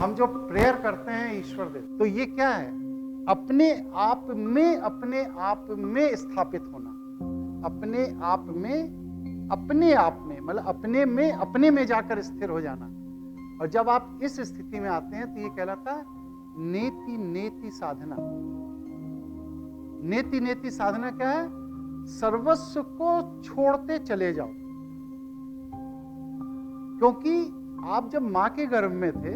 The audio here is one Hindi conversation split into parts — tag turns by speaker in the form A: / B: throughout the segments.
A: हम जो प्रेयर करते हैं ईश्वर दे, तो ये क्या है? अपने आप में स्थापित होना, अपने आप में मतलब अपने में जाकर स्थिर हो जाना। और जब आप इस स्थिति में आते हैं तो ये कहलाता है नेति नेति साधना। नेति नेति साधना क्या है? सर्वस्व को छोड़ते चले जाओ। क्योंकि आप जब मां के गर्भ में थे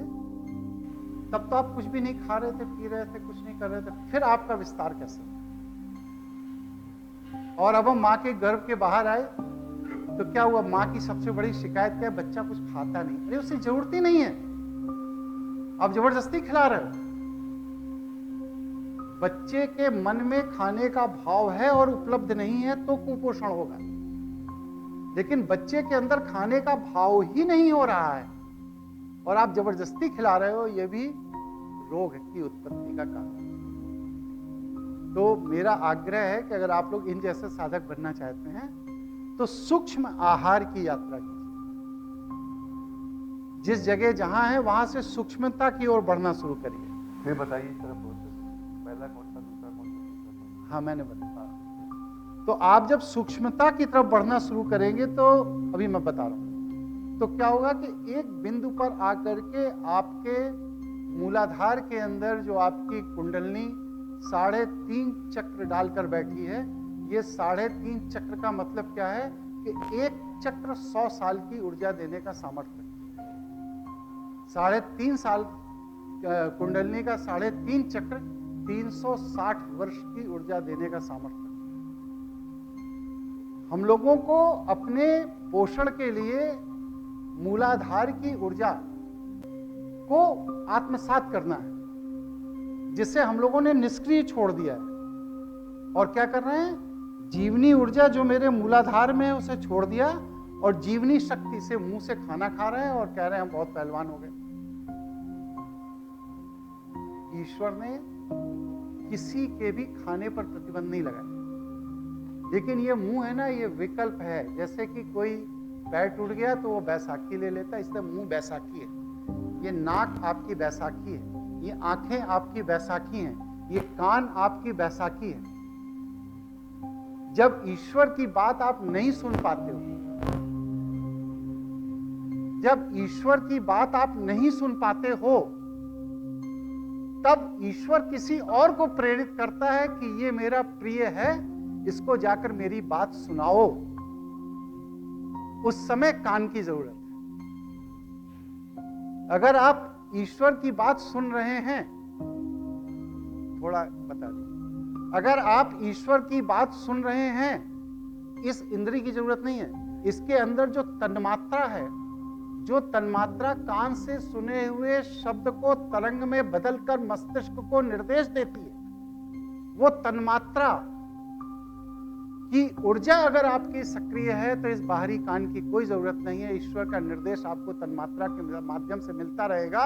A: तब तो आप कुछ भी नहीं खा रहे थे, पी रहे थे, कुछ नहीं कर रहे थे, फिर आपका विस्तार कैसे? और अब हम मां के गर्भ के बाहर आए तो क्या हुआ? मां की सबसे बड़ी शिकायत क्या है? बच्चा कुछ खाता नहीं। अरे उसे जरूरत ही नहीं है, आप जबरदस्ती खिला रहे हो। बच्चे के मन में खाने का भाव है और उपलब्ध नहीं है तो कुपोषण होगा, लेकिन बच्चे के अंदर खाने का भाव ही नहीं हो रहा है और आप जबरदस्ती खिला रहे हो, यह भी रोग की उत्पत्ति का कारण। तो मेरा आग्रह है कि अगर आप लोग इन जैसे साधक बनना चाहते हैं तो सूक्ष्म आहार की यात्रा कीजिए। जिस जगह जहां है वहां से सूक्ष्मता की ओर बढ़ना शुरू करिए।
B: फिर बताइए तरफ पहला कौन सा, दूसरा कौन सा?
A: हाँ, मैंने बताया। तो आप जब सूक्ष्मता की तरफ बढ़ना शुरू करेंगे तो अभी मैं बता रहा हूं, तो क्या होगा कि एक बिंदु पर आकर के आपके मूलाधार के अंदर जो आपकी कुंडलनी 3.5 चक्र डालकर बैठी है, ये 3.5 चक्र का मतलब क्या है कि एक चक्र 100 साल की ऊर्जा देने का सामर्थ्य रखती है। 3.5 साल कुंडलनी का 3.5 चक्र 360 वर्ष की ऊर्जा देने का सामर्थ्य। हम लोगों को अपने पोषण के लिए मूलाधार की ऊर्जा को आत्मसात करना है, जिसे हम लोगों ने निष्क्रिय छोड़ दिया है। और क्या कर रहे हैं? जीवनी ऊर्जा जो मेरे मूलाधार में है उसे छोड़ दिया और जीवनी शक्ति से मुंह से खाना खा रहे हैं और कह रहे हैं हम बहुत पहलवान हो गए। ईश्वर ने किसी के भी खाने पर प्रतिबंध नहीं लगाया, लेकिन ये मुंह है ना, ये विकल्प है। जैसे कि कोई पैर टूट गया तो वो बैसाखी ले लेता है, इसलिए मुंह बैसाखी है, ये नाक आपकी बैसाखी है, ये आंखें आपकी बैसाखी हैं, ये कान आपकी बैसाखी है। जब ईश्वर की बात आप नहीं सुन पाते हो, जब ईश्वर की बात आप नहीं सुन पाते हो, तब ईश्वर किसी और को प्रेरित करता है कि ये मेरा प्रिय है, इसको जाकर मेरी बात सुनाओ। उस समय कान की जरूरत है। अगर आप ईश्वर की बात सुन रहे हैं, थोड़ा बता दीजिए, अगर आप ईश्वर की बात सुन रहे हैं, इस इंद्री की जरूरत नहीं है। इसके अंदर जो तन्मात्रा है, जो तन्मात्रा कान से सुने हुए शब्द को तरंग में बदलकर मस्तिष्क को निर्देश देती है, वो तन्मात्रा की ऊर्जा अगर आपकी सक्रिय है तो इस बाहरी कान की कोई जरूरत नहीं है। ईश्वर का निर्देश आपको तन्मात्रा के माध्यम से मिलता रहेगा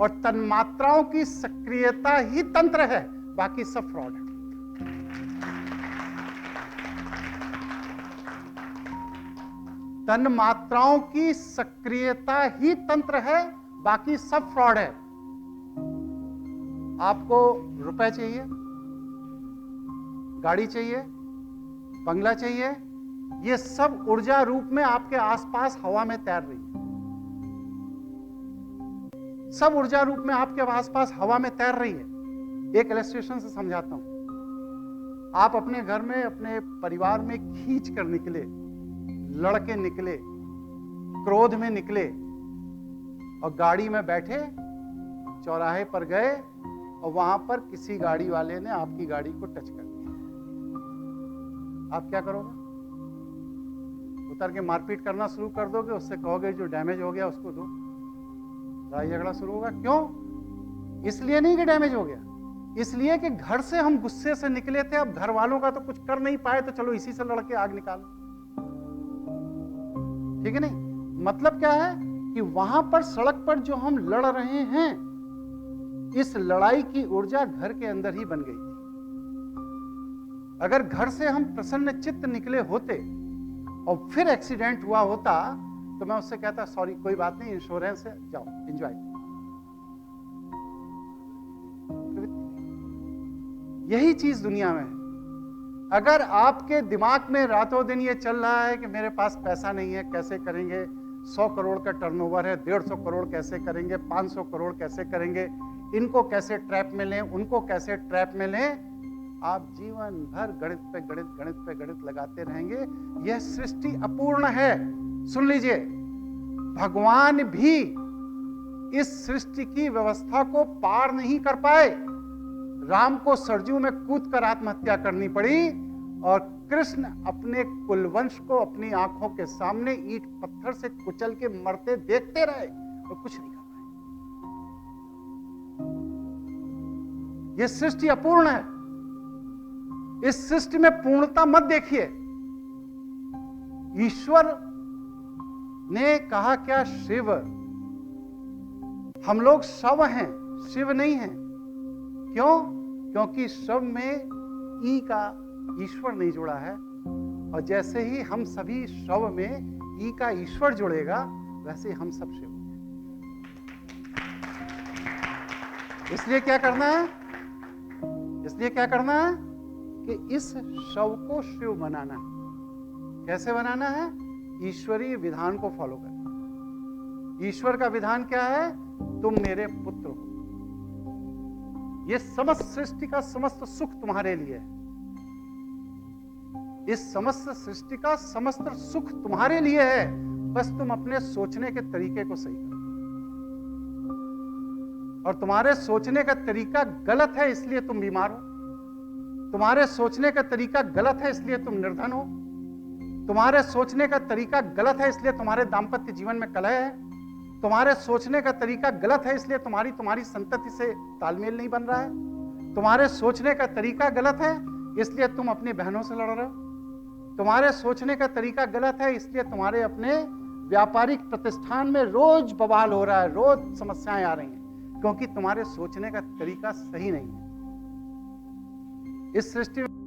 A: और तन्मात्राओं की सक्रियता ही तंत्र है, बाकी सब फ्रॉड है। तन्मात्राओं की सक्रियता ही तंत्र है, बाकी सब फ्रॉड है। आपको रुपए चाहिए, गाड़ी चाहिए, बंगला चाहिए, ये सब ऊर्जा रूप में आपके आसपास हवा में तैर रही है। सब ऊर्जा रूप में आपके आसपास हवा में तैर रही है। एक इलस्ट्रेशन से समझाता हूं। आप अपने घर में, अपने परिवार में खींच कर निकले, लड़के निकले, क्रोध में निकले और गाड़ी में बैठे, चौराहे पर गए और वहां पर किसी गाड़ी वाले ने आपकी गाड़ी को टच कर दिया। आप क्या करोगे? उतर के मारपीट करना शुरू कर दोगे, उससे कहोगे जो डैमेज हो गया उसको दो, लड़ाई झगड़ा शुरू होगा। क्यों? इसलिए नहीं कि डैमेज हो गया, इसलिए कि घर से हम गुस्से से निकले थे, अब घर वालों का तो कुछ कर नहीं पाए तो चलो इसी से लड़के आग निकालो। ठीक है नहीं? मतलब क्या है कि वहां पर सड़क पर जो हम लड़ रहे हैं, इस लड़ाई की ऊर्जा घर के अंदर ही बन गई थी। अगर घर से हम प्रसन्न चित्त निकले होते और फिर एक्सीडेंट हुआ होता तो मैं उससे कहता सॉरी, कोई बात नहीं, इंश्योरेंस है, जाओ एंजॉय। यही चीज दुनिया में है। अगर आपके दिमाग में रातों दिन ये चल रहा है कि मेरे पास पैसा नहीं है, कैसे करेंगे, 100 करोड़ का टर्नओवर है, 150 करोड़ कैसे करेंगे, 500 करोड़ कैसे करेंगे, इनको कैसे ट्रैप में लें, उनको कैसे ट्रैप में लें, आप जीवन भर गणित पे गणित, गणित पे गणित लगाते रहेंगे। यह सृष्टि अपूर्ण है। सुन लीजिए, भगवान भी इस सृष्टि की व्यवस्था को पार नहीं कर पाए। राम को सरजू में कूदकर आत्महत्या करनी पड़ी और कृष्ण अपने कुलवंश को अपनी आंखों के सामने ईंट पत्थर से कुचल के मरते देखते रहे और कुछ नहीं कर पाए। यह सृष्टि अपूर्ण है। इस सृष्टि में पूर्णता मत देखिए। ईश्वर ने कहा क्या? शिव। हम लोग शव हैं, शिव नहीं हैं। क्यों? क्योंकि शव में ई का ईश्वर नहीं जुड़ा है, और जैसे ही हम सभी शव में ई का ईश्वर जुड़ेगा, वैसे ही हम सब शिव हैं। इसलिए क्या करना है? इसलिए क्या करना है कि इस शव को शिव बनाना है। कैसे बनाना है? ईश्वरीय विधान को फॉलो करना। ईश्वर का विधान क्या है? तुम मेरे पुत्र हो। ये समस्त सृष्टि का समस्त सुख तुम्हारे लिए है। इस समस्त सृष्टि का समस्त सुख तुम्हारे लिए है। बस तुम अपने सोचने के तरीके को सही करो। और तुम्हारे सोचने का तरीका गलत है, इसलिए तुम बीमार हो। तुम्हारे सोचने का तरीका गलत है, इसलिए तुम निर्धन हो। तुम्हारे सोचने का तरीका गलत है, इसलिए तुम्हारे दाम्पत्य जीवन में कलह है। तुम्हारे सोचने का तरीका गलत है, इसलिए तुम्हारी संतति से तालमेल नहीं बन रहा है। तुम्हारे सोचने का तरीका गलत है, इसलिए तुम अपनी बहनों से लड़ रहे हो। तुम्हारे सोचने का तरीका गलत है, इसलिए तुम्हारे अपने व्यापारिक प्रतिष्ठान में रोज बवाल हो रहा है, रोज समस्याएं आ रही हैं, क्योंकि तुम्हारे सोचने का तरीका सही नहीं है। इस सृष्टि में